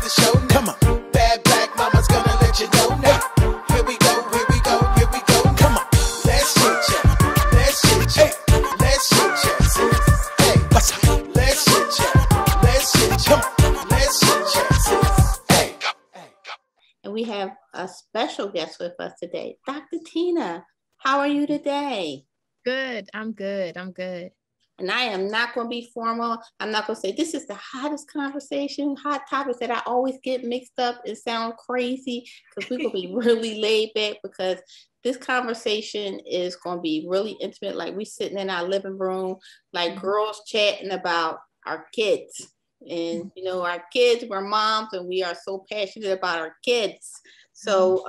the show now. Come on. Bad black mama's gonna let you know now. Here we go, here we go, here we go. Come on. Let's chit chat. Let's chit chat. Let's chit chat, sis. Hey, what's up? Let's chit chat. Let's chit chat. Let's chit chat, sis. Hey. And we have a special guest with us today, Dr. Tina. How are you today? Good. I'm good. And I am not going to be formal. I'm not going to say this is the hottest conversation, hot topics that I always get mixed up and sound crazy, because we're going to be really laid back, because this conversation is going to be really intimate. Like we sitting in our living room, like girls chatting about our kids. And, you know, our kids, we're moms and we are so passionate about our kids. So,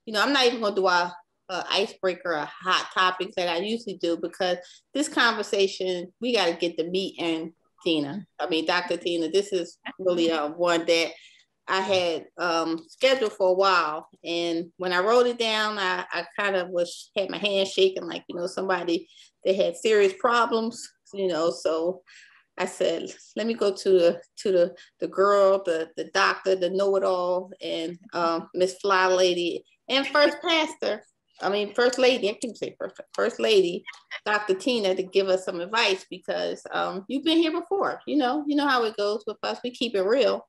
you know, I'm not even going to do our icebreaker or hot topics that I usually do, because this conversation, we got to get the meat and Dr. Tina, this is really one that I had scheduled for a while. And when I wrote it down, I kind of had my hand shaking, like, you know, somebody that had serious problems, you know. So I said, let me go to the girl, the doctor, the know-it-all, and Miss Fly Lady and First Lady, I can't say First Lady, Dr. Tina, to give us some advice, because you've been here before. You know how it goes with us. We keep it real.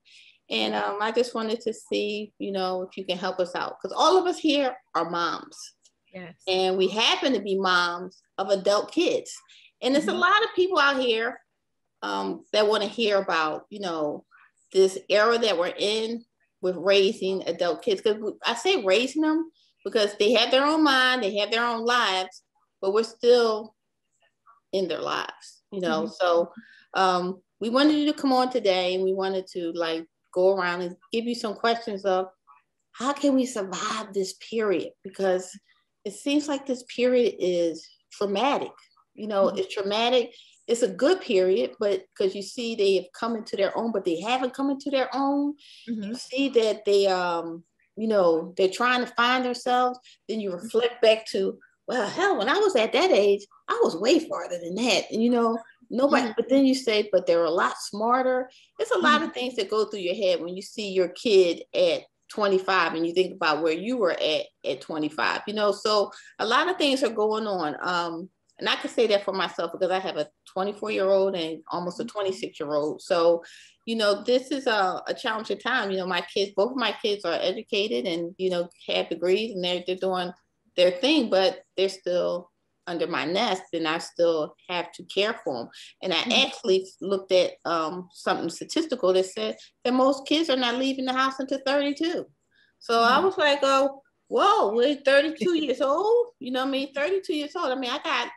And I just wanted to see, you know, if you can help us out, because all of us here are moms. Yes. And we happen to be moms of adult kids. And there's a lot of people out here that want to hear about, you know, this era that we're in with raising adult kids. Because I say raising them because they have their own mind, they have their own lives, but we're still in their lives, you know. So we wanted you to come on today, and we wanted to like go around and give you some questions of how can we survive this period, because it seems like this period is traumatic. You know, it's traumatic. It's a good period, but because you see they have come into their own, but they haven't come into their own. You see that they, you know, they're trying to find themselves. Then you reflect back to, well, hell, when I was at that age, I was way farther than that. And, you know, nobody, but then you say, but they're a lot smarter. There's a lot of things that go through your head when you see your kid at 25 and you think about where you were at 25, you know. So a lot of things are going on. And I can say that for myself, because I have a 24-year-old and almost a 26-year-old. So, you know, this is a challenging time. You know, both of my kids are educated and, you know, have degrees, and they're doing their thing, but they're still under my nest, and I still have to care for them. And I actually looked at something statistical that said that most kids are not leaving the house until 32. So I was like, oh, whoa, we're 32 years old. You know what I mean? 32 years old. I mean, I got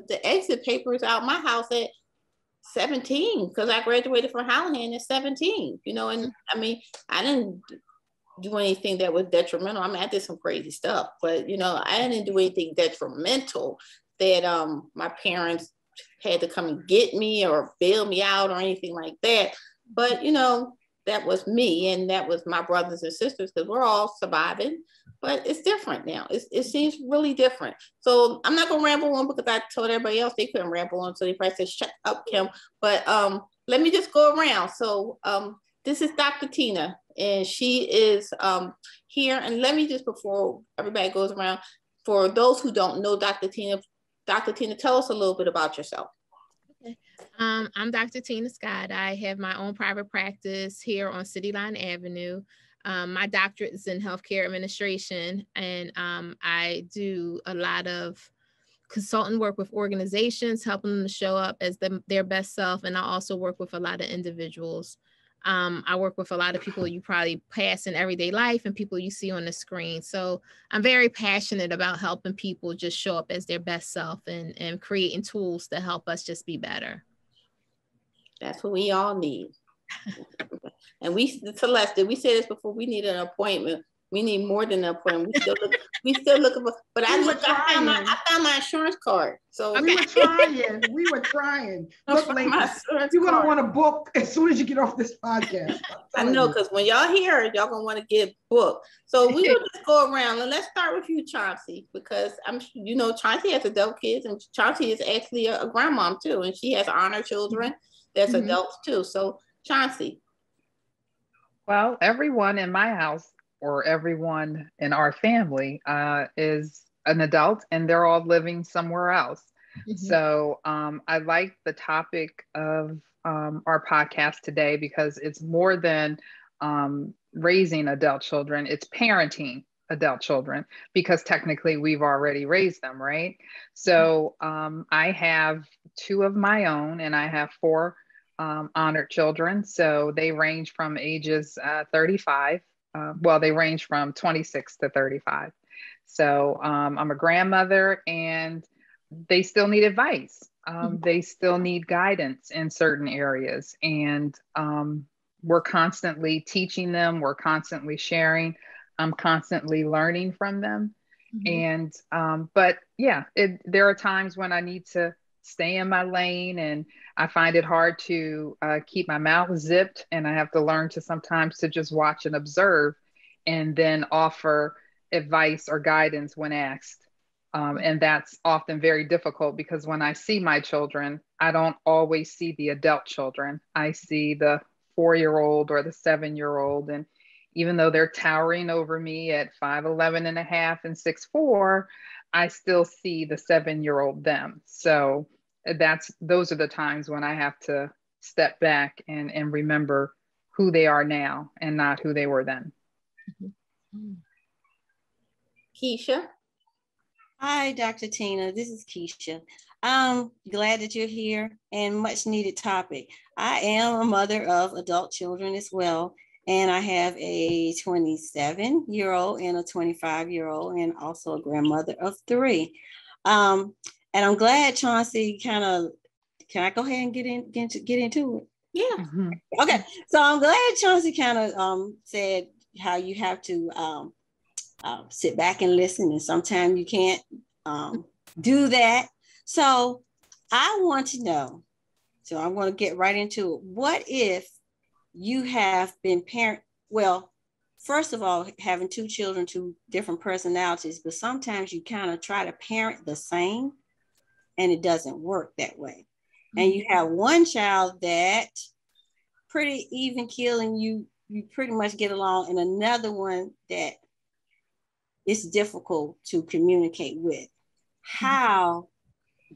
the exit papers out my house at 17, because I graduated from Hallahan at 17, you know. And I mean, I didn't do anything that was detrimental. I mean, I did some crazy stuff, but, you know, I didn't do anything detrimental that my parents had to come and get me or bail me out or anything like that. But, you know, that was me, and that was my brothers and sisters, because we're all surviving. But it's different now. It seems really different. So I'm not going to ramble on, because I told everybody else they couldn't ramble on. So they probably said, shut up, Kim. But let me just go around. So this is Dr. Tina, and she is here. And let me just, before everybody goes around, for those who don't know Dr. Tina, tell us a little bit about yourself. Okay. I'm Dr. Tina Scott. I have my own private practice here on City Line Avenue. My doctorate is in healthcare administration, and I do a lot of consultant work with organizations, helping them to show up as their best self. And I also work with a lot of individuals. I work with a lot of people you probably pass in everyday life and people you see on the screen. So I'm very passionate about helping people just show up as their best self, and creating tools to help us just be better. That's what we all need. And Celeste, did we say this before? We need an appointment. We need more than an appointment. We still looking for, but I found my insurance card. So we were trying. Look, ladies, you're gonna want to book as soon as you get off this podcast. I know, because when y'all hear it, y'all gonna want to get booked. So we will just go around, and let's start with you, Chauncey, because you know, Chauncey has adult kids, and Chauncey is actually a grandmom too, and she has honor children that's adults too. So Chauncey. Well, everyone in my house or everyone in our family is an adult and they're all living somewhere else. Mhm. So I like the topic of our podcast today because it's more than raising adult children, it's parenting adult children because technically we've already raised them, right? So I have two of my own and I have four honored children. So they range from ages 35. Well, they range from 26 to 35. So I'm a grandmother and they still need advice. They still need guidance in certain areas. And we're constantly teaching them, we're constantly sharing, I'm constantly learning from them. And, but yeah, there are times when I need to stay in my lane and I find it hard to keep my mouth zipped. And I have to learn to sometimes to just watch and observe and then offer advice or guidance when asked. And that's often very difficult because when I see my children, I don't always see the adult children. I see the 4-year-old or the 7-year-old. And even though they're towering over me at 5'11 and a half and 6'4", I still see the 7-year-old them. So those are the times when I have to step back and remember who they are now and not who they were then. Keisha. Hi, Dr. Tina. This is Keisha. I'm glad that you're here and much needed topic. I am a mother of adult children as well. And I have a 27-year-old and a 25-year-old and also a grandmother of 3. And I'm glad Chauncey can I go ahead and get into it? Yeah. Okay. So I'm glad Chauncey kind of said how you have to sit back and listen, and sometimes you can't do that. So I want to know, so I'm going to get right into it. What if you have been well, first of all, having 2 children, 2 different personalities, but sometimes you kind of try to parent the same and it doesn't work that way. And you have one child that pretty even keel and you pretty much get along, and another one that it's difficult to communicate with. How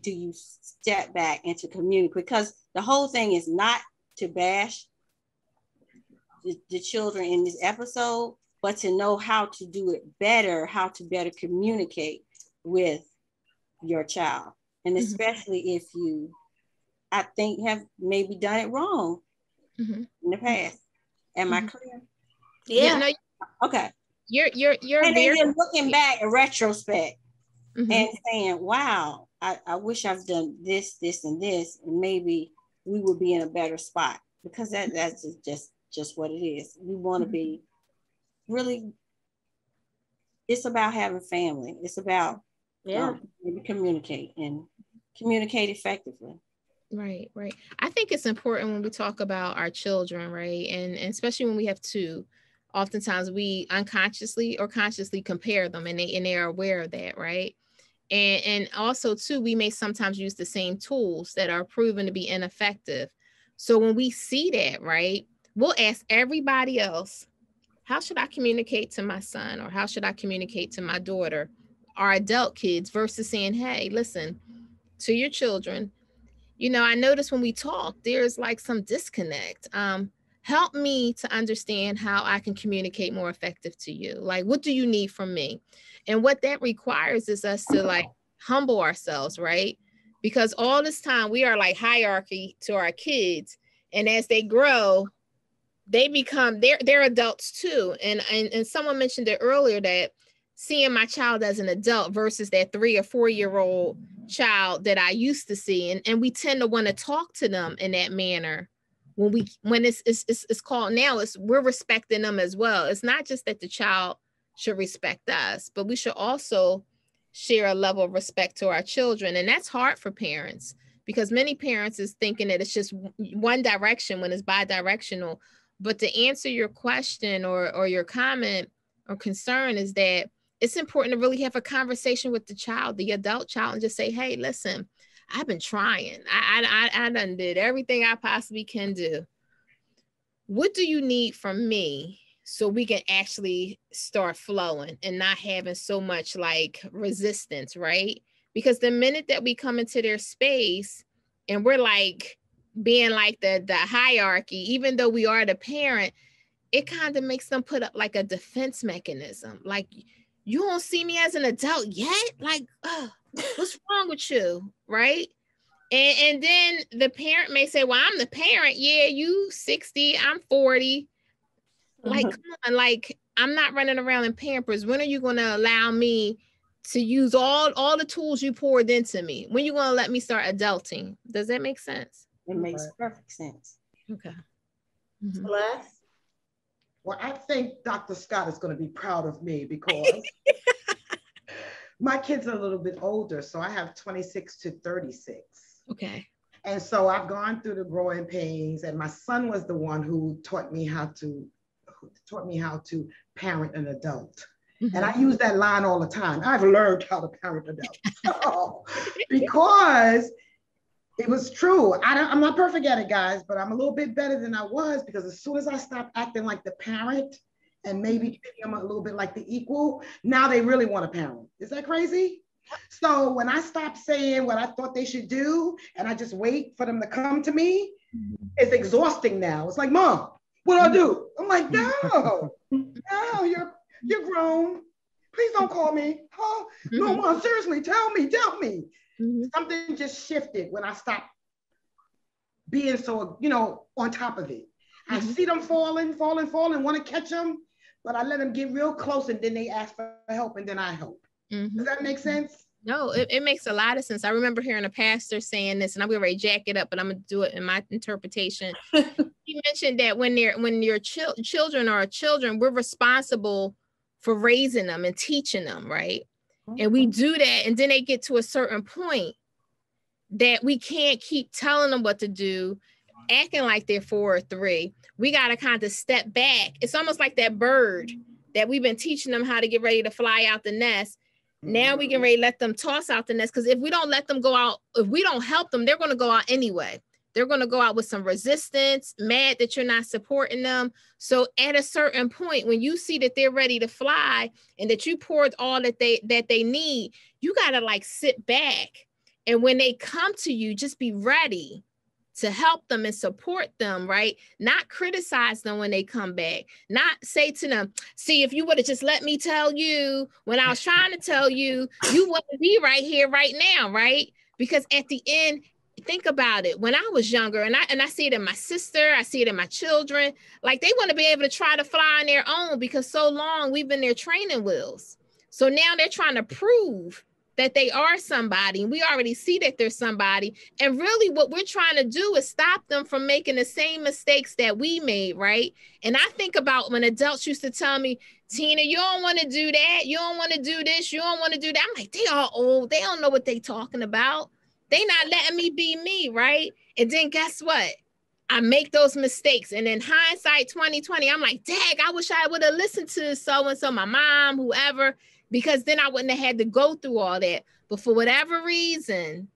do you step back and to communicate? Because the whole thing is not to bash the children in this episode, but to know how to do it better, how to better communicate with your child. And especially if you, I think, have maybe done it wrong in the past. Am I clear? Yeah. No, okay. You're and very then looking back in retrospect and saying, wow, I wish I've done this, and this, and maybe we would be in a better spot, because that's just what it is. We want to be really, it's about having family. It's about communicate effectively. Right. I think it's important when we talk about our children, right? And especially when we have 2, oftentimes we unconsciously or consciously compare them, and they are aware of that, right? And also too, we may sometimes use the same tools that are proven to be ineffective. So when we see that, right, we'll ask everybody else, how should I communicate to my son, or how should I communicate to my daughter, our adult kids, versus saying, hey, listen, to your children, I notice when we talk, there's like some disconnect. Help me to understand how I can communicate more effective to you. Like, what do you need from me? And what that requires is us to like humble ourselves, right? Because all this time we are like hierarchy to our kids. And as they grow, they become, they're adults too. And someone mentioned it earlier that seeing my child as an adult versus that 3 or 4-year-old child that I used to see. And we tend to want to talk to them in that manner. When it's called now, we're respecting them as well. It's not just that the child should respect us, but we should also share a level of respect to our children. And that's hard for parents, because many parents is thinking that it's just one direction when it's bi-directional. But to answer your question or your comment or concern is that it's important to really have a conversation with the child, the adult child, and just say, hey, listen, I've been trying. I done did everything I possibly can do. what do you need from me so we can actually start flowing and not having so much like resistance, right? Because the minute that we come into their space and we're like being like the hierarchy, even though we are the parent, it kind of makes them put up like a defense mechanism. Like, you don't see me as an adult yet? Like, what's wrong with you, right? And then the parent may say, well, I'm the parent. Yeah, you 60, I'm 40. Like, come on, like, I'm not running around in Pampers. When are you going to allow me to use all the tools you poured into me? When are you going to let me start adulting? Does that make sense? It makes perfect sense. Okay. Mm-hmm. Well, I think Dr. Scott is going to be proud of me because my kids are a little bit older. So I have 26 to 36. Okay. And so I've gone through the growing pains, and my son was the one who taught me how to parent an adult. Mm-hmm. And I use that line all the time. I've learned how to parent adults because it was true. I'm not perfect at it, guys, but I'm a little bit better than I was, because as soon as I stopped acting like the parent and maybe treating them a little bit like the equal, now they really want a parent. Is that crazy? So when I stopped saying what I thought they should do and I just wait for them to come to me, it's exhausting now. It's like, Mom, what do I do? I'm like, no, you're grown. Please don't call me. Oh, no, Mom, seriously, tell me. Mm-hmm. Something just shifted when I stopped being so, on top of it. Mm-hmm. I see them falling, want to catch them, but I let them get real close, and then they ask for help, and then I help. Mm-hmm. Does that make sense? No, it makes a lot of sense. I remember hearing a pastor saying this, and I'm going to jack it up, but I'm going to do it in my interpretation. He mentioned that when your children are children, we're responsible for raising them and teaching them, right? And we do that, and then they get to a certain point that we can't keep telling them what to do, acting like they're 4 or 3. We got to kind of step back. It's almost like that bird that we've been teaching them how to get ready to fly out the nest. Now we can ready to let them toss out the nest, because if we don't let them go out, if we don't help them, they're going to go out anyway. They're going to go out with some resistance, mad that you're not supporting them. So at a certain point, when you see that they're ready to fly and that you poured all that they need, you got to like sit back. And when they come to you, just be ready to help them and support them, right? Not criticize them when they come back. Not say to them, see, if you would have just let me tell you when I was trying to tell you, you wouldn't be right here right now, right? Because at the end, think about it. When I was younger, and I see it in my sister, I see it in my children, like they want to be able to try to fly on their own, because so long we've been their training wheels. So now they're trying to prove that they are somebody, and we already see that they're somebody. And really what we're trying to do is stop them from making the same mistakes that we made, right? And I think about when adults used to tell me, Tina, you don't want to do that. You don't want to do this. You don't want to do that. I'm like, they are old. They don't know what they talking about. They not letting me be me, right? And then guess what? I make those mistakes. And in hindsight 2020, I'm like, dang, I wish I would have listened to so-and-so, my mom, whoever, because then I wouldn't have had to go through all that. But for whatever reason,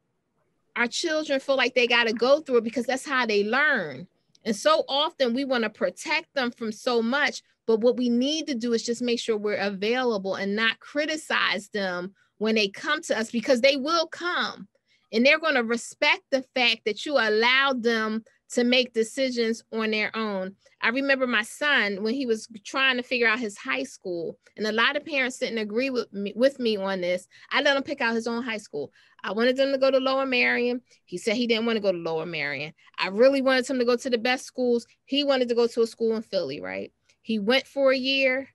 our children feel like they got to go through it because that's how they learn. And so often we want to protect them from so much, but what we need to do is just make sure we're available and not criticize them when they come to us, because they will come. And they're going to respect the fact that you allowed them to make decisions on their own. I remember my son, when he was trying to figure out his high school, and a lot of parents didn't agree with me on this. I let him pick out his own high school. I wanted them to go to Lower Merion. He said he didn't want to go to Lower Merion. I really wanted him to go to the best schools. He wanted to go to a school in Philly, right? He went for a year.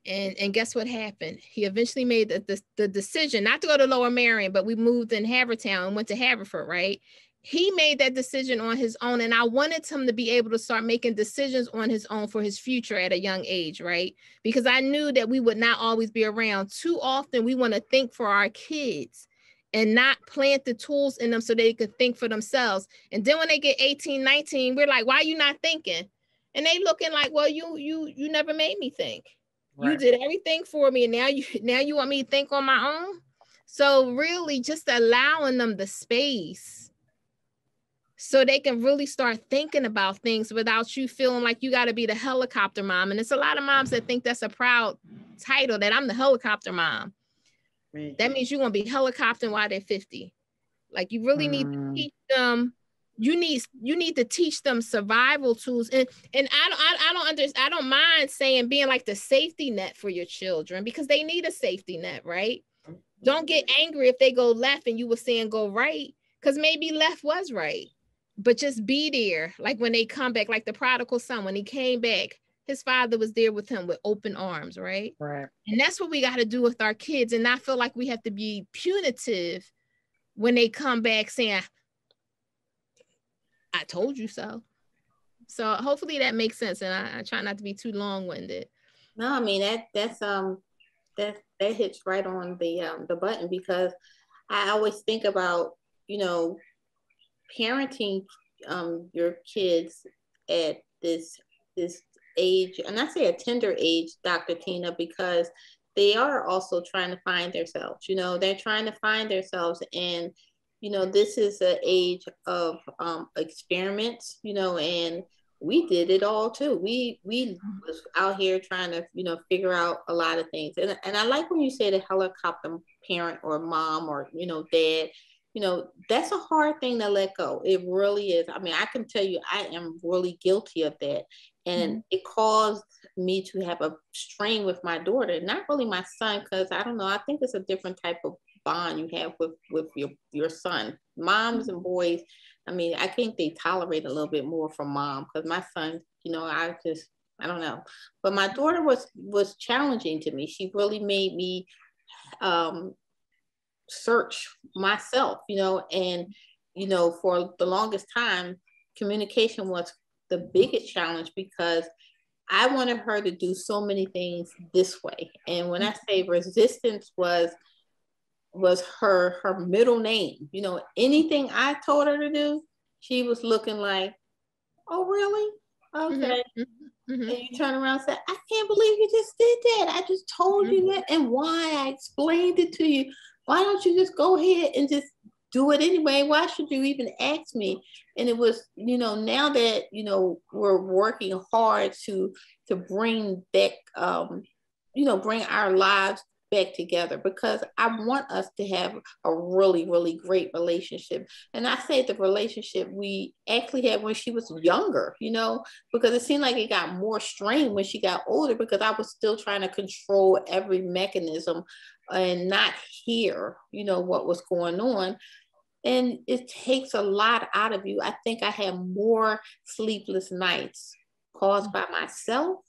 And guess what happened? He eventually made the decision not to go to Lower Merion, but we moved in Havertown and went to Haverford, right? He made that decision on his own. And I wanted him to be able to start making decisions on his own for his future at a young age, right? Because I knew that we would not always be around. Too often we want to think for our kids and not plant the tools in them so they could think for themselves. And then when they get 18, 19, we're like, why are you not thinking? And they looking like, well, you never made me think. Right. You did everything for me, and now you want me to think on my own? So really just allowing them the space so they can really start thinking about things without you feeling like you got to be the helicopter mom. And it's a lot of moms that think that's a proud title, that I'm the helicopter mom. That means you're going to be helicoptering while they're 50. Like, you really need to teach them. You need to teach them survival tools. And I don't mind saying being like the safety net for your children, because they need a safety net, right? Don't get angry if they go left and you were saying go right, because maybe left was right. But just be there. Like when they come back, like the prodigal son, when he came back, his father was there with him with open arms, right? Right. And that's what we got to do with our kids, and not feel like we have to be punitive when they come back saying, I told you so. So hopefully that makes sense. And I try not to be too long-winded. No, I mean, that hits right on the button, because I always think about, parenting your kids at this age, and I say a tender age, Dr. Tina, because they are also trying to find themselves. They're trying to find themselves, and this is an age of experiments. And we did it all too. We was out here trying to figure out a lot of things, and I like when you say the helicopter parent or mom or dad. That's a hard thing to let go. It really is. I mean, I can tell you, I am really guilty of that. And it caused me to have a strain with my daughter, not really my son, because I don't know, I think it's a different type of bond you have with your son. Moms and boys, I mean, I think they tolerate a little bit more from mom, because my son, I don't know. But my daughter was challenging to me. She really made me search myself, and for the longest time, communication was the biggest challenge, because I wanted her to do so many things this way. And when I say resistance was her middle name, anything I told her to do, she was looking like, oh, really? Okay. And you turn around and say, I can't believe you just did that. I just told you that, and why. I explained it to you. Why don't you just go ahead and just do it anyway? Why should you even ask me? And it was, now that, we're working hard to bring back, bring our lives back together, because I want us to have a really, really great relationship. And I say the relationship we actually had when she was younger, because it seemed like it got more strained when she got older, because I was still trying to control every mechanism and not hear, what was going on. And it takes a lot out of you. I think I had more sleepless nights caused by myself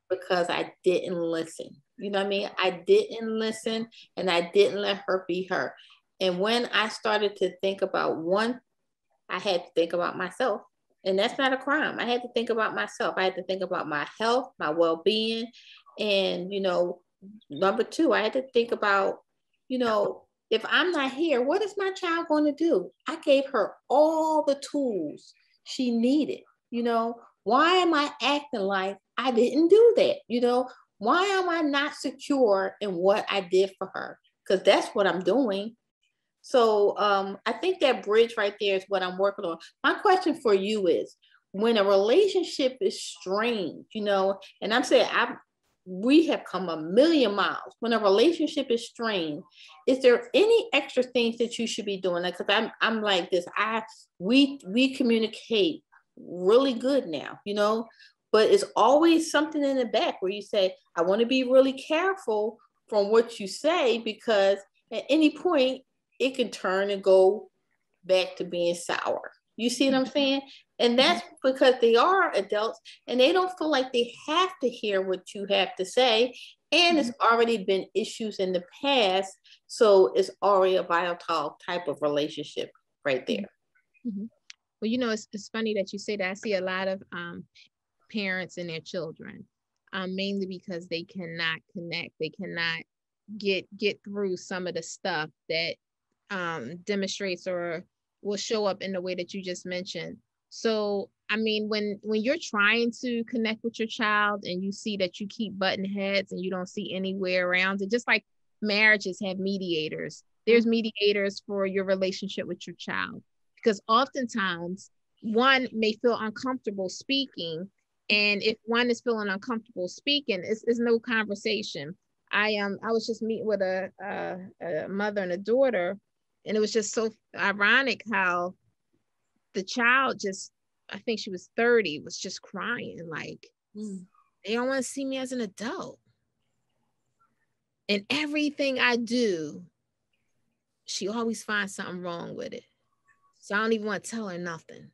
because I didn't listen. You know what I mean? I didn't listen, and I didn't let her be her. And when I started to think about one, I had to think about myself. And that's not a crime. I had to think about myself. I had to think about my health, my well-being. And, number two, I had to think about, if I'm not here, what is my child going to do? I gave her all the tools she needed. Why am I acting like I didn't do that? Why am I not secure in what I did for her? Because that's what I'm doing. So I think that bridge right there is what I'm working on. My question for you is, when a relationship is strained, and I'm saying we have come a million miles. When a relationship is strained, is there any extra things that you should be doing? Because I'm like this. We communicate really good now, but it's always something in the back where you say, I want to be really careful from what you say, because at any point it can turn and go back to being sour. You see what I'm saying? And that's because they are adults and they don't feel like they have to hear what you have to say. And it's already been issues in the past. So it's already a volatile type of relationship right there. Well, it's funny that you say that. I see a lot of parents and their children, mainly because they cannot connect. They cannot get through some of the stuff that demonstrates or will show up in the way that you just mentioned. So, I mean, when you're trying to connect with your child and you see that you keep butting heads and you don't see any way around it, just like marriages have mediators, there's mediators for your relationship with your child. because oftentimes one may feel uncomfortable speaking. And if one is feeling uncomfortable speaking, it's no conversation. I was just meeting with a mother and a daughter, and it was just so ironic how the child just, I think she was 30, was just crying like, they don't want to see me as an adult. And everything I do, she always finds something wrong with it. So I don't even want to tell her nothing.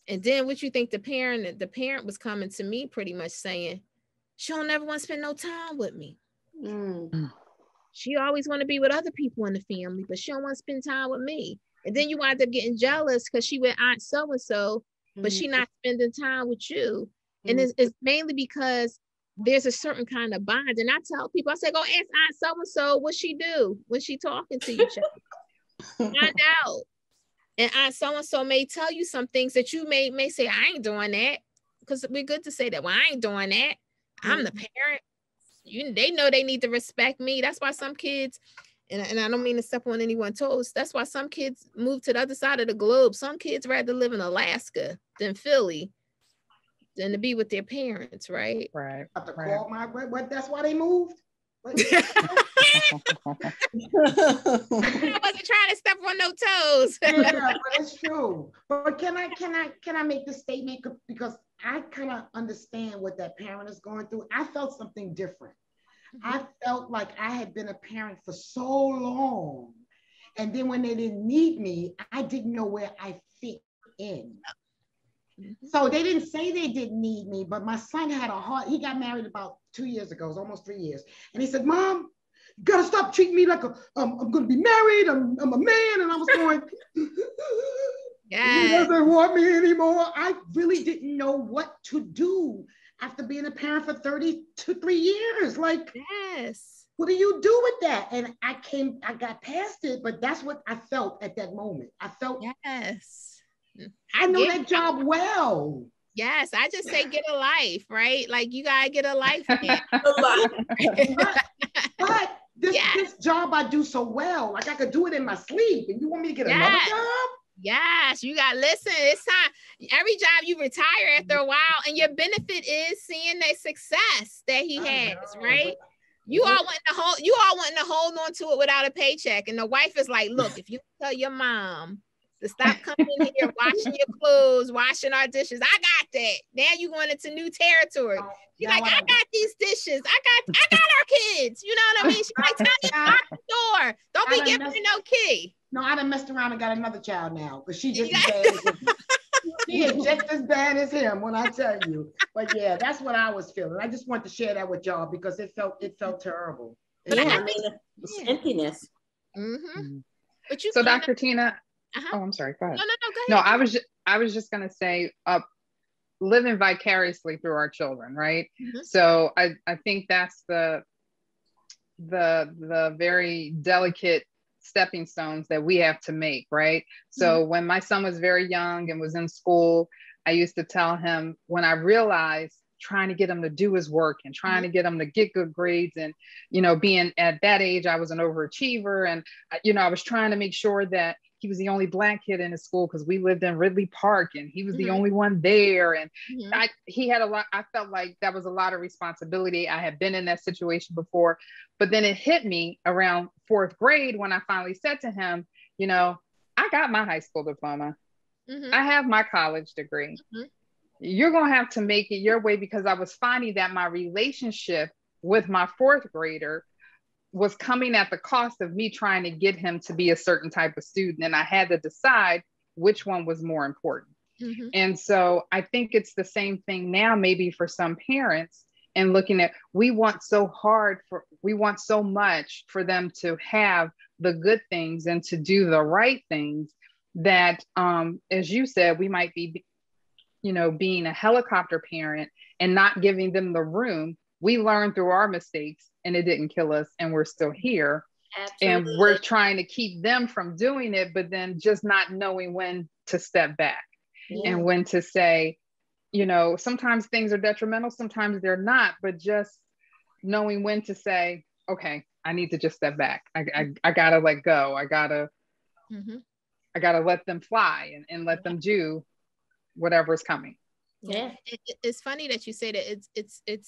And then what you think the parent was coming to me pretty much saying, she don't ever want to spend no time with me. She always want to be with other people in the family, but she don't want to spend time with me. And then you wind up getting jealous because she with Aunt so-and-so, but she not spending time with you. And it's mainly because there's a certain kind of bond. And I tell people, I say, go ask Aunt so-and-so what she do when she talking to you. Find out. And Aunt so-and-so may tell you some things that you may say, I ain't doing that. Because we're good to say that. Well, I ain't doing that. I'm the parent. They know they need to respect me. That's why some kids, and I don't mean to step on anyone's toes, that's why some kids move to the other side of the globe. Some kids rather live in Alaska than Philly than to be with their parents, right? I have to call my, what, that's why they moved? I wasn't trying to step on no toes. Yeah, but it's true. But can I make this statement, because I kind of understand what that parent is going through. I felt something different. I felt like I had been a parent for so long, and then when they didn't need me, I didn't know where I fit in. So they didn't say they didn't need me, but my son had a heart. He got married about 2 years ago. It was almost 3 years. And he said, Mom, you gotta stop treating me like I'm gonna be married. I'm a man. And I was going, he doesn't want me anymore. I really didn't know what to do after being a parent for 33 years. Like, what do you do with that? And I got past it, but that's what I felt at that moment. I felt, I know that job well. Yes, I just say get a life, right? Like you gotta get a life. But this job I do so well, like I could do it in my sleep. And you want me to get another job? Yes, you got, listen, it's time. Every job you retire after a while, and your benefit is seeing the success that he has, right? You all wanting to hold on to it without a paycheck. And the wife is like, look, if you tell your mom to stop coming in here, washing your clothes, washing our dishes, I got that. Now you going into new territory. She's like, I got these dishes. I got our kids. You know what I mean? She's like, tell me, lock the door. Don't be giving her no key. No, I done messed around and got another child now, because she just as bad as him. She is just as bad as him, when I tell you. But yeah, that's what I was feeling. I just wanted to share that with y'all because it felt terrible. But I mean, it's emptiness. But you, so Dr. Tina, oh, I'm sorry. Go ahead. No, go ahead. No, I was just gonna say, living vicariously through our children, right? So I think that's the very delicate stepping stones that we have to make, right? So when my son was very young and was in school, I used to tell him, when I realized trying to get him to do his work and trying to get him to get good grades, and being at that age, I was an overachiever, and I was trying to make sure that he was the only Black kid in his school, because we lived in Ridley Park and he was the only one there. And he had a lot, I felt like that was a lot of responsibility. I had been in that situation before, but then it hit me around 4th grade when I finally said to him, I got my high school diploma. I have my college degree. You're going to have to make it your way, because I was finding that my relationship with my 4th grader was coming at the cost of me trying to get him to be a certain type of student. And I had to decide which one was more important. And so I think it's the same thing now, maybe for some parents, and looking at, we want so much for them to have the good things and to do the right things, that, as you said, we might be, being a helicopter parent and not giving them the room. We learned through our mistakes, and it didn't kill us, and we're still here. And we're trying to keep them from doing it, but then just not knowing when to step back and when to say, sometimes things are detrimental, sometimes they're not, but just knowing when to say, okay, I need to just step back. I gotta let go. I I got to let them fly and let them do whatever is coming. Yeah. It's funny that you say that.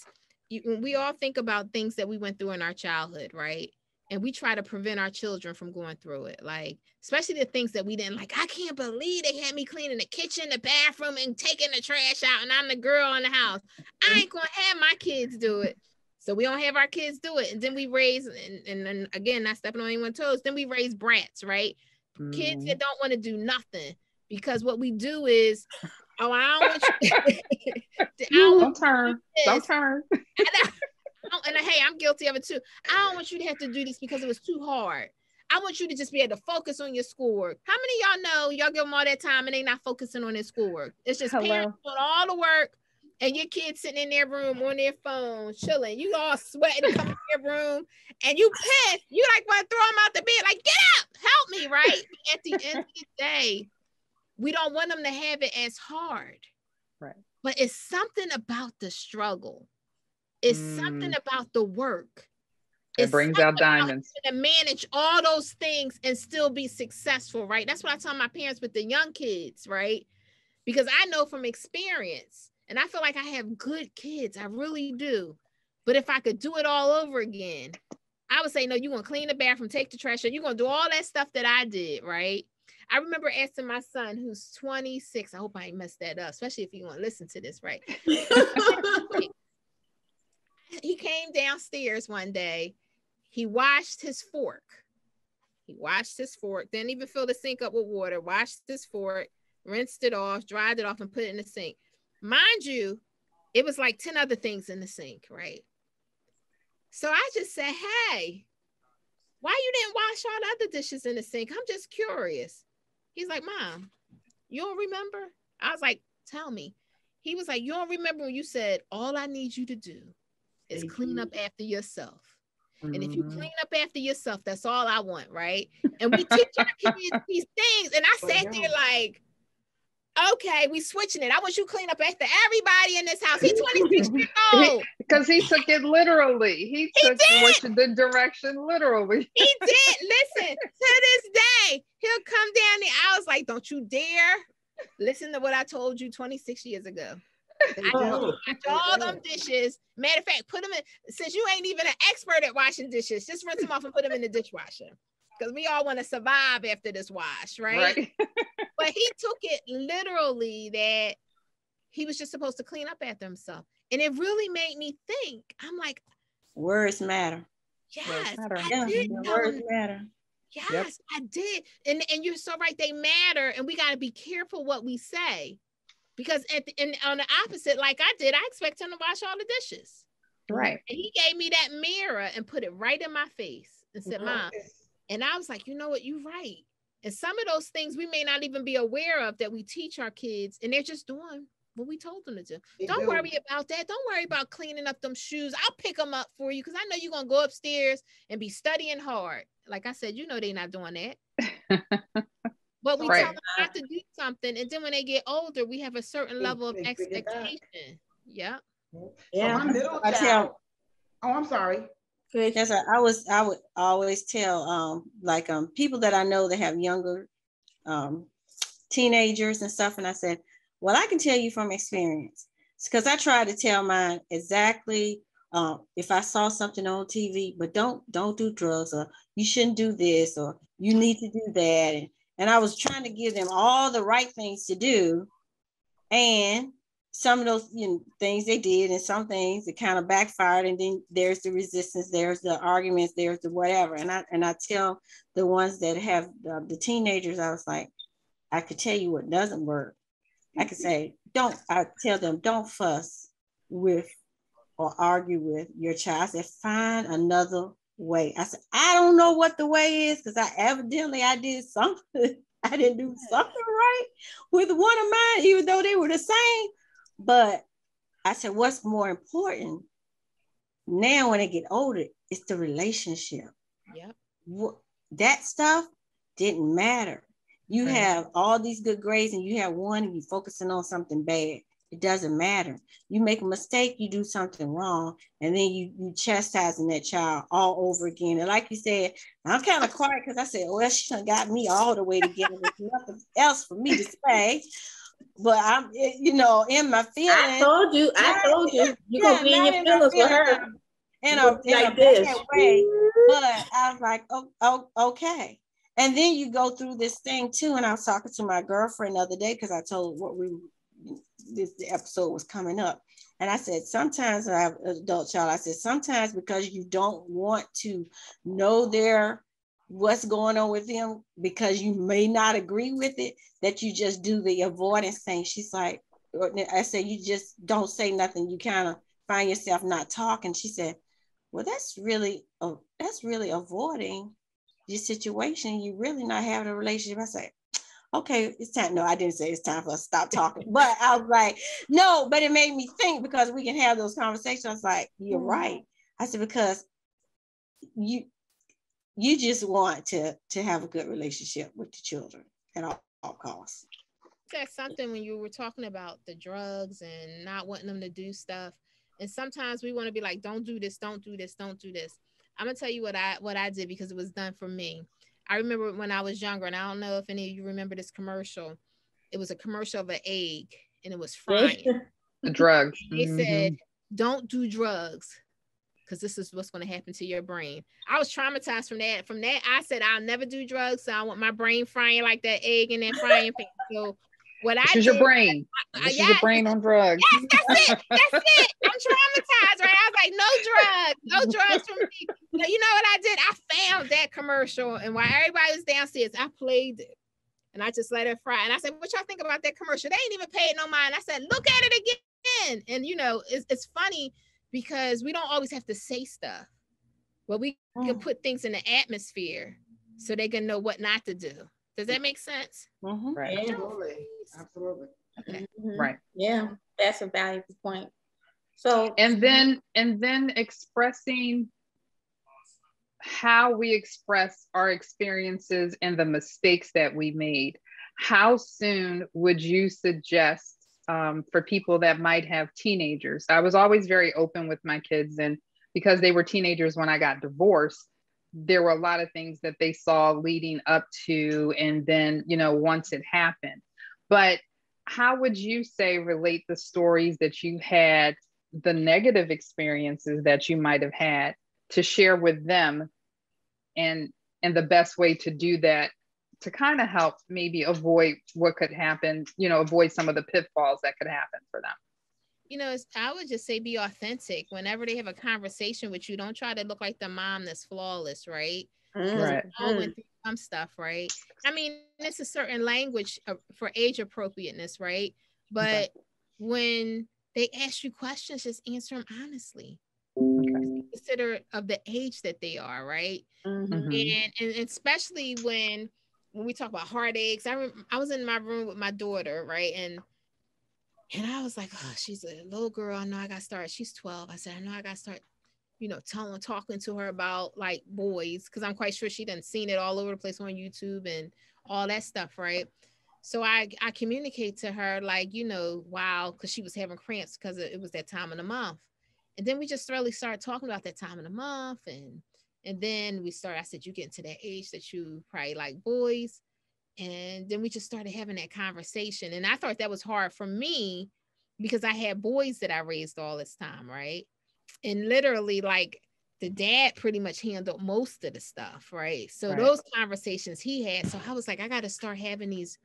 When we all think about things that we went through in our childhood, right? And we try to prevent our children from going through it. Like, especially the things that we didn't like. I can't believe they had me cleaning the kitchen, the bathroom, and taking the trash out, and I'm the girl in the house. I ain't gonna have my kids do it. So we don't have our kids do it. And then we raise, and then again, not stepping on anyone's toes, then we raise brats, right? Kids that don't want to do nothing. Because what we do is, oh, I don't want you. Don't turn. And hey, I'm guilty of it too. I don't want you to have to do this because it was too hard. I want you to just be able to focus on your schoolwork. How many of y'all know y'all give them all that time and they not focusing on their schoolwork? It's just parents doing all the work and your kids sitting in their room on their phone, chilling. You all sweating, come in your room, and you pissed. You like want to throw them out the bed, like, get up, help me, right? At the end of the day, we don't want them to have it as hard. Right. But it's something about the struggle. It's something about the work. It brings out diamonds. To manage all those things and still be successful, right? That's what I tell my parents with the young kids, right? Because I know from experience, and I feel like I have good kids. I really do. But if I could do it all over again, I would say, no, you're going to clean the bathroom, take the trash out. You're going to do all that stuff that I did, right? I remember asking my son, who's 26. I hope I ain't messed that up, especially if you want to listen to this, right? He came downstairs one day. He washed his fork. Didn't even fill the sink up with water. Washed his fork, rinsed it off, dried it off, and put it in the sink. Mind you, it was like 10 other things in the sink, right? So I just said, hey, why you didn't wash all the other dishes in the sink? I'm just curious. He's like, Mom, you don't remember? I was like, tell me. He was like, you don't remember when you said, all I need you to do is clean up after yourself. And if you clean up after yourself, that's all I want, right? And we teach our kids these things. And I sat there like, okay, we switching it. I want you to clean up after everybody in this house. He's 26 years old. Because he took it literally. He took the direction literally. He did. Listen, to this day, he'll come down there. I was like, don't you dare listen to what I told you 26 years ago. I wash all them dishes. Matter of fact, put them in, since you ain't even an expert at washing dishes, just rinse them off and put them in the dishwasher. Because we all want to survive after this wash, right? But he took it literally that he was just supposed to clean up after himself. And it really made me think. I'm like, words matter. Yes, words matter. Yes, I did. And you're so right, they matter. And we got to be careful what we say. Because on the opposite, like I did, I expect him to wash all the dishes. Right. And he gave me that mirror and put it right in my face and said, Mom. And I was like, you know what? You're right. And some of those things we may not even be aware of that we teach our kids, and they're just doing what we told them to do. Don't worry about that. Don't worry about cleaning up them shoes. I'll pick them up for you because I know you're going to go upstairs and be studying hard. Like I said, you know they're not doing that. But we tell them not to do something. And then when they get older, we have a certain level of expectation. Yeah. Yeah. So I'm sorry. Yes, I would always tell people that I know that have younger teenagers and stuff. And I said, well, I can tell you from experience, because I try to tell mine exactly if I saw something on TV, but don't do drugs, or you shouldn't do this, or you need to do that. And I was trying to give them all the right things to do. And some of those things they did, and some things it kind of backfired. And then there's the resistance, there's the arguments, there's the whatever. And I tell the ones that have the teenagers, I was like, I could tell you what doesn't work. I could say, I tell them, don't fuss with or argue with your child. I said, find another way. I said, I don't know what the way is, because I did something. I didn't do something right with one of mine, even though they were the same. But I said, what's more important now when they get older, it's the relationship. Yep. That stuff didn't matter. You have all these good grades and you have one and you're focusing on something bad. It doesn't matter. You make a mistake, you do something wrong, and then you chastising that child all over again. And like you said, I'm kind of quiet because I said, well, she done got me all the way together. There's nothing else for me to say. But I'm, you know, in my feelings. I told you, you're gonna be in your feelings with her. In a bad way. But I was like, oh, okay. And then you go through this thing too. And I was talking to my girlfriend the other day because I told the episode was coming up. And I said, sometimes I have an adult child. I said, sometimes because you don't want to know what's going on with them, because you may not agree with it, that you just do the avoidance thing. She's like, I said, you just don't say nothing. You kind of find yourself not talking. She said, well, that's really avoiding your situation. You really not having a relationship. I said, okay, it's time. No, I didn't say it's time for us to stop talking. But I was like, no, but it made me think, because we can have those conversations. I was like, you're right. I said, because you just want to have a good relationship with the children at all costs. That's something when you were talking about the drugs and not wanting them to do stuff. And sometimes we want to be like, don't do this, don't do this, don't do this. I'm gonna tell you what I did, because it was done for me. I remember when I was younger, and I don't know if any of you remember this commercial. It was a commercial of an egg, and it was frying. The drugs. They said, don't do drugs, because this is what's going to happen to your brain. I was traumatized from that. From that, I said, I'll never do drugs. So I want my brain frying like that egg in that frying pan. So what this is your brain. This is your brain on drugs. Yes, that's it. That's it. I'm traumatized, right? I was like, no drugs for me. So you know what I did? I found that commercial, and while everybody was downstairs, I played it, and I just let it fry. And I said, what y'all think about that commercial? They ain't even paid no mind. I said, look at it again. And you know, it's funny because we don't always have to say stuff, but we can put things in the atmosphere so they can know what not to do. Does that make sense? Mm-hmm. Right. Absolutely. Okay. Mm-hmm. Right. Yeah, that's a valuable point. So and then expressing how we express our experiences and the mistakes that we made. How soon would you suggest for people that might have teenagers? I was always very open with my kids, and because they were teenagers when I got divorced, there were a lot of things that they saw leading up to, and then, you know, once it happened. But how would you say relate the stories that you had, the negative experiences that you might have had, to share with them, and the best way to do that to kind of help maybe avoid what could happen, you know, avoid some of the pitfalls that could happen for them? You know, I would just say be authentic. Whenever they have a conversation with you, don't try to look like the mom that's flawless, right? Right. We all went through some stuff, right? I mean, it's a certain language for age appropriateness, right? But when they ask you questions, just answer them honestly. Okay. Consider of the age that they are, right? And especially when we talk about heartaches. I was in my room with my daughter, right? And I was like, oh, she's a little girl. I know I got to start. She's 12. I said, I know I got to start, you know, talking to her about like boys, because I'm quite sure she done seen it all over the place on YouTube and all that stuff, right? So I communicate to her like, you know, wow, because she was having cramps because it was that time of the month. And then we just really started talking about that time of the month. And then I said, you get to that age that you probably like boys. And then we just started having that conversation. And I thought that was hard for me because I had boys that I raised all this time, right? And literally, like, the dad pretty much handled most of the stuff, right? So those conversations he had. So I was like, I got to start having these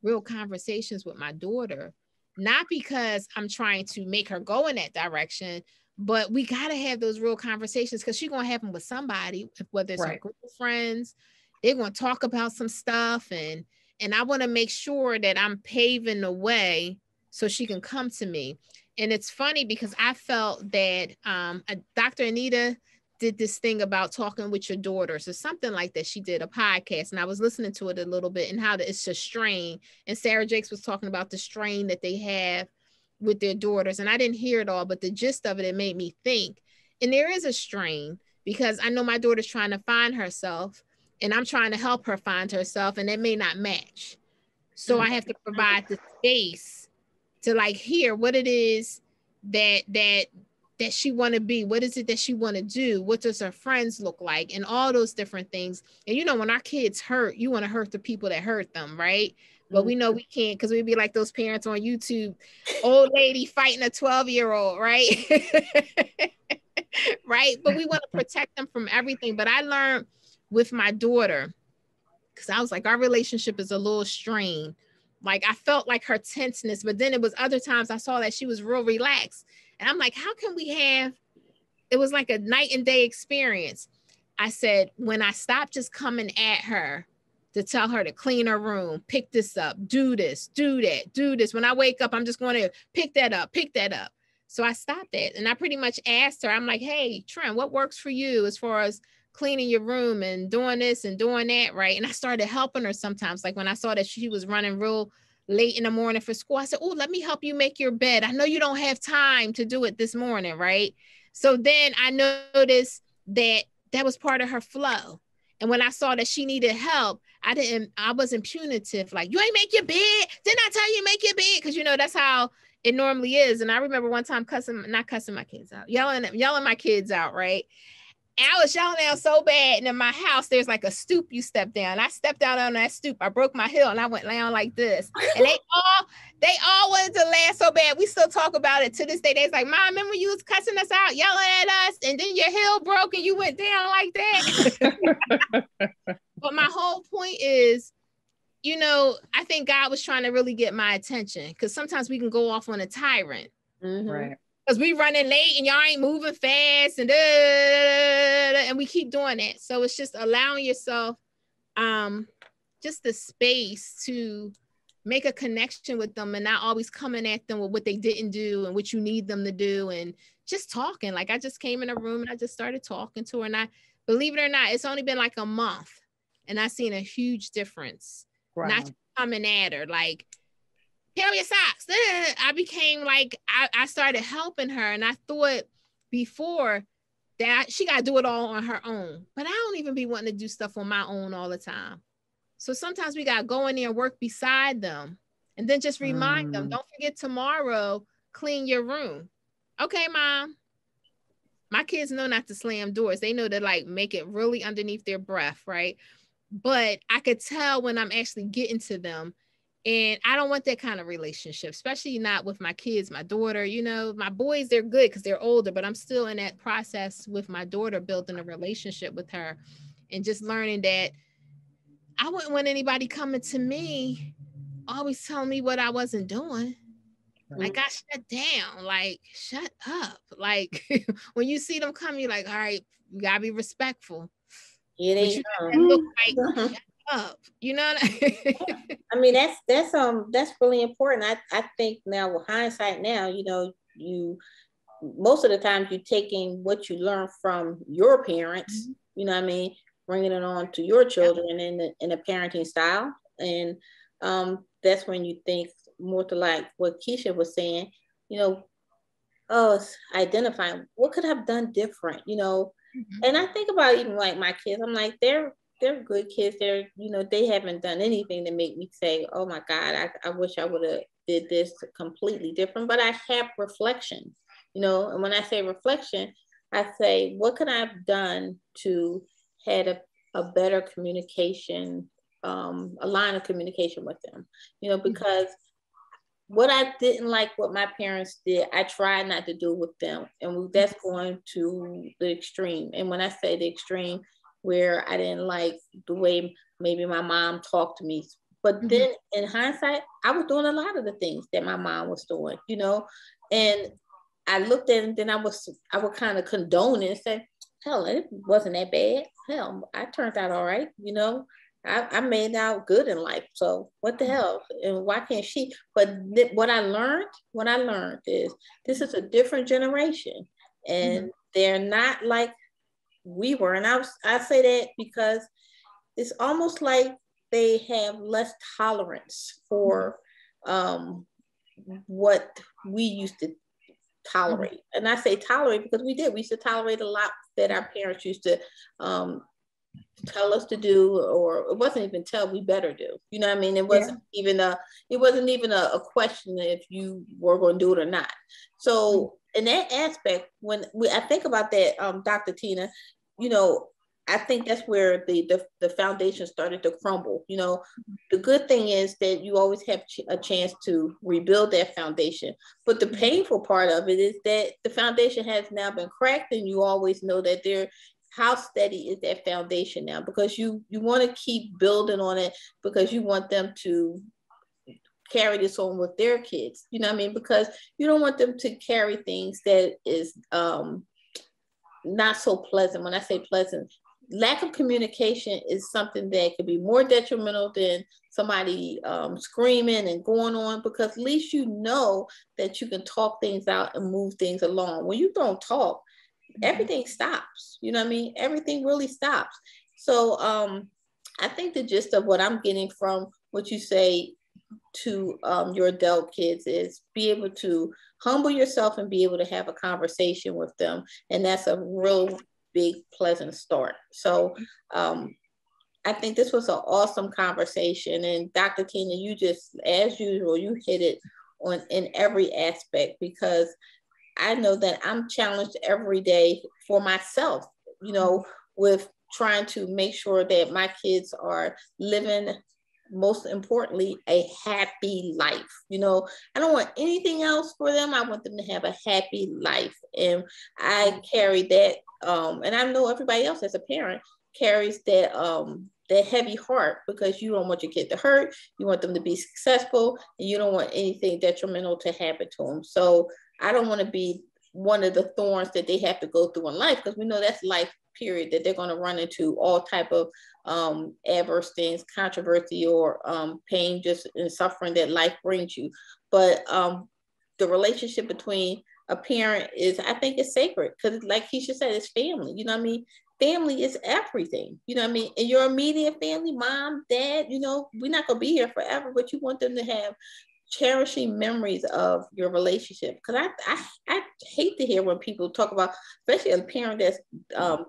real conversations with my daughter, not because I'm trying to make her go in that direction, but we got to have those real conversations because she's going to have them with somebody, whether it's her girlfriends. They're going to talk about some stuff, and I want to make sure that I'm paving the way so she can come to me. And it's funny because I felt that Dr. Anita did this thing about talking with your daughters or something like that. She did a podcast, and I was listening to it a little bit, and how it's a strain. And Sarah Jakes was talking about the strain that they have with their daughters. And I didn't hear it all, but the gist of it, it made me think. And there is a strain because I know my daughter's trying to find herself, and I'm trying to help her find herself, and it may not match. So I have to provide the space to like hear what it is that she want to be. What is it that she want to do? What does her friends look like? And all those different things. And you know, when our kids hurt, you want to hurt the people that hurt them, right? But we know we can't, because we'd be like those parents on YouTube, old lady fighting a 12-year-old, right? Right? But we want to protect them from everything. But I learned with my daughter, because I was like, our relationship is a little strained. Like I felt like her tenseness, but then it was other times I saw that she was real relaxed. And I'm like, how can we have, it was like a night and day experience. I said, when I stopped just coming at her to tell her to clean her room, pick this up, do this, do that, do this. When I wake up, I'm just going to pick that up, pick that up. So I stopped that. And I pretty much asked her, I'm like, hey, Trent, what works for you as far as cleaning your room and doing this and doing that, right? And I started helping her sometimes. Like when I saw that she was running real late in the morning for school, I said, oh, let me help you make your bed. I know you don't have time to do it this morning, right? So then I noticed that that was part of her flow. And when I saw that she needed help, I wasn't punitive. Like, you ain't make your bed. Didn't I tell you make your bed? Because, you know, that's how it normally is. And I remember one time not cussing my kids out, yelling my kids out, right? And I was yelling out so bad. And in my house, there's like a stoop you step down. I stepped out on that stoop. I broke my heel and I went down like this. And they all wanted to laugh so bad. We still talk about it to this day. They's like, Mom, remember you was cussing us out, yelling at us, and then your heel broke and you went down like that. But my whole point is, you know, I think God was trying to really get my attention, because sometimes we can go off on a tyrant. Right. Because we running late and y'all ain't moving fast and we keep doing that. So it's just allowing yourself just the space to make a connection with them and not always coming at them with what they didn't do and what you need them to do, and just talking. Like I just came in a room and I just started talking to her, and I, believe it or not, it's only been like a month and I seen a huge difference. Wow. Not coming at her like, "Tell me your socks." I became like, I started helping her. And I thought before that she got to do it all on her own. But I don't even be wanting to do stuff on my own all the time. So sometimes we got to go in there and work beside them. And then just remind them, don't forget tomorrow, clean your room. Okay, Mom. My kids know not to slam doors. They know to like make it really underneath their breath, right? But I could tell when I'm actually getting to them. And I don't want that kind of relationship, especially not with my kids, my daughter. You know, my boys, they're good because they're older, but I'm still in that process with my daughter, building a relationship with her and just learning that I wouldn't want anybody coming to me, always telling me what I wasn't doing. Like, I shut down, like, shut up. Like, when you see them come, you're like, all right, you gotta be respectful. Yeah, but you look like, shut up. You know what I mean, that's really important. I think now with hindsight now, you know, most of the time you're taking what you learned from your parents, you know what I mean, bringing it on to your children in a parenting style. And that's when you think more to like what Keisha was saying, you know, it's identifying what could I have done different, you know. And I think about even like my kids, I'm like, they're good kids. They're, you know, they haven't done anything to make me say, oh my God, I wish I would have did this completely different. But I have reflection, you know, and when I say reflection, I say, what could I have done to had a better communication, a line of communication with them, you know, because what I didn't like what my parents did, I tried not to do with them. And that's going to the extreme. And when I say the extreme, where I didn't like the way maybe my mom talked to me. But then in hindsight, I was doing a lot of the things that my mom was doing, you know, and I looked at it and then I would kind of condone it and say, hell, it wasn't that bad. Hell, I turned out all right, you know. I made out good in life. So what the hell? And why can't she? But what I learned is this is a different generation. And they're not like we were. And I say that because it's almost like they have less tolerance for what we used to tolerate. And I say tolerate because we used to tolerate a lot that our parents used to tell us to do, or it wasn't even tell, we better do. You know what I mean? It wasn't even a question if you were going to do it or not. So in that aspect, I think about that, Dr. Tina, you know, I think that's where the foundation started to crumble. You know, the good thing is that you always have a chance to rebuild that foundation. But the painful part of it is that the foundation has now been cracked, and you always know that how steady is that foundation now, because you want to keep building on it, because you want them to carry this on with their kids. You know what I mean? Because you don't want them to carry things that is not so pleasant. When I say pleasant, lack of communication is something that could be more detrimental than somebody screaming and going on, because at least you know that you can talk things out and move things along. When you don't talk, everything stops. You know what I mean? Everything really stops. So I think the gist of what I'm getting from what you say to your adult kids is be able to humble yourself and be able to have a conversation with them. And that's a real big, pleasant start. So I think this was an awesome conversation. And Dr. Tina, you just, as usual, you hit it on in every aspect, because I know that I'm challenged every day for myself, you know, with trying to make sure that my kids are living, most importantly, a happy life. You know, I don't want anything else for them. I want them to have a happy life. And I carry that, and I know everybody else as a parent carries that heavy heart, because you don't want your kid to hurt, you want them to be successful, and you don't want anything detrimental to happen to them. So I don't want to be one of the thorns that they have to go through in life, because we know that's life, period, that they're going to run into all type of adverse things, controversy, or pain, just and suffering that life brings you. But the relationship between a parent is, I think, is sacred, because like Keisha said, it's family. You know what I mean? Family is everything. You know what I mean? And your immediate family, mom, dad, you know, we're not going to be here forever, but you want them to have cherishing memories of your relationship. Because I hate to hear when people talk about, especially a parent that's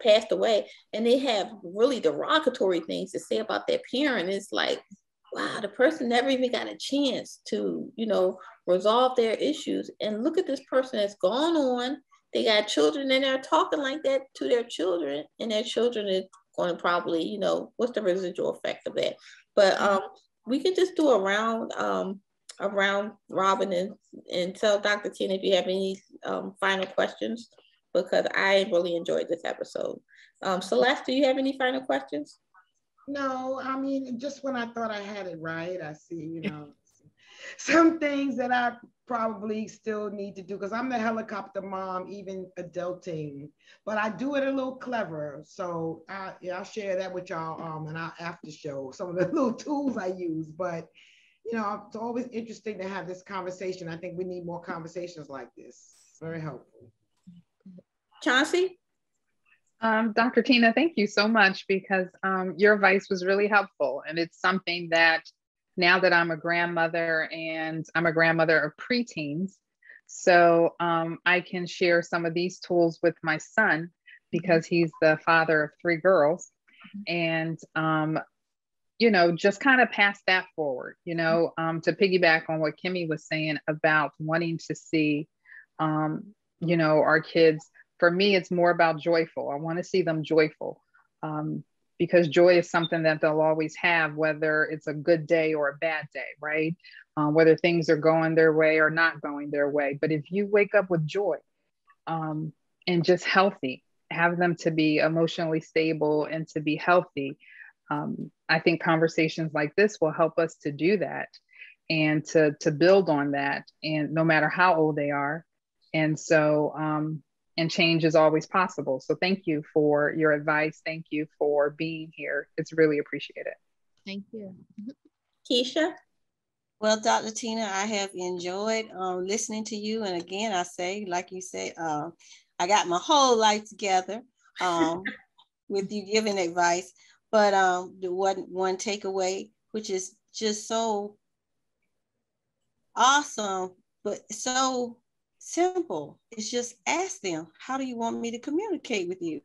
passed away, and they have really derogatory things to say about their parent. It's like, wow, the person never even got a chance to, you know, resolve their issues. And look at this person that's gone on. They got children, and they're talking like that to their children, and their children is going to probably, you know, what's the residual effect of that? But we can just do a round robin and tell Dr. Tina if you have any final questions, because I really enjoyed this episode. Celeste, do you have any final questions? No, I mean, just when I thought I had it right, I see, you know, some things that I probably still need to do, because I'm the helicopter mom, even adulting, but I do it a little clever. So I'll share that with y'all in our after show, some of the little tools I use. But you know, it's always interesting to have this conversation. I think we need more conversations like this. Very helpful. Chauncey? Dr. Tina, thank you so much, because your advice was really helpful. And it's something that now that I'm a grandmother, and I'm a grandmother of preteens, so I can share some of these tools with my son, because he's the father of 3 girls. And you know, just kind of pass that forward, you know, to piggyback on what Kimmy was saying about wanting to see, you know, our kids. For me, it's more about joyful. I want to see them joyful, because joy is something that they'll always have, whether it's a good day or a bad day, right? Whether things are going their way or not going their way. But if you wake up with joy and just healthy, have them to be emotionally stable and to be healthy, I think conversations like this will help us to do that, and to build on that, and no matter how old they are. And so, and change is always possible. So thank you for your advice. Thank you for being here. It's really appreciated. Thank you. Keisha? Well, Dr. Tina, I have enjoyed listening to you. And again, I say, like you said, I got my whole life together with you giving advice. But the one takeaway, which is just so awesome, but so simple, it's just ask them, how do you want me to communicate with you?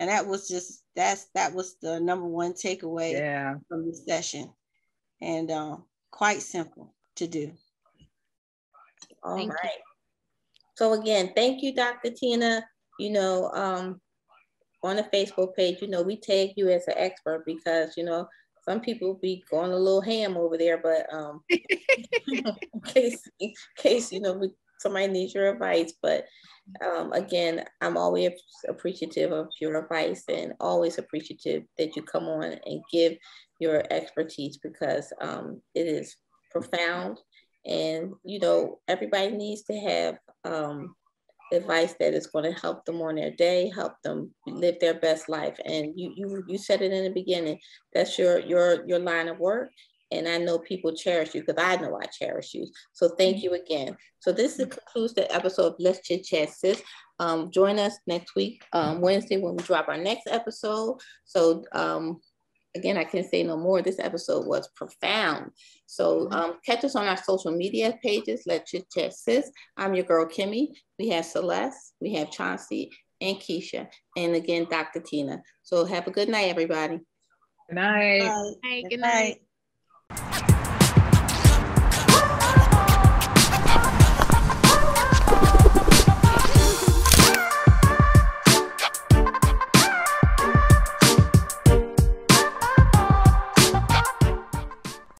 And that was just, that was the number one takeaway from the session. And quite simple to do. All right. So again, thank you, Dr. Tina. You know, on the Facebook page, you know, we tag you as an expert because, you know, some people be going a little ham over there, but in case, you know, somebody needs your advice. But again, I'm always appreciative of your advice and always appreciative that you come on and give your expertise because it is profound. And, you know, everybody needs to have advice that is going to help them on their day, help them live their best life. And you said it in the beginning, that's your line of work. And I know people cherish you because I know I cherish you. So thank you again. So this concludes the episode of Let's Chit Chat Sis. Join us next week, Wednesday, when we drop our next episode. So again, I can't say no more. This episode was profound. So catch us on our social media pages. Let's Chit Chat Sis. I'm your girl, Kimmy. We have Celeste, we have Chauncey, and Keisha. And again, Dr. Tina. So have a good night, everybody. Good night. Good night.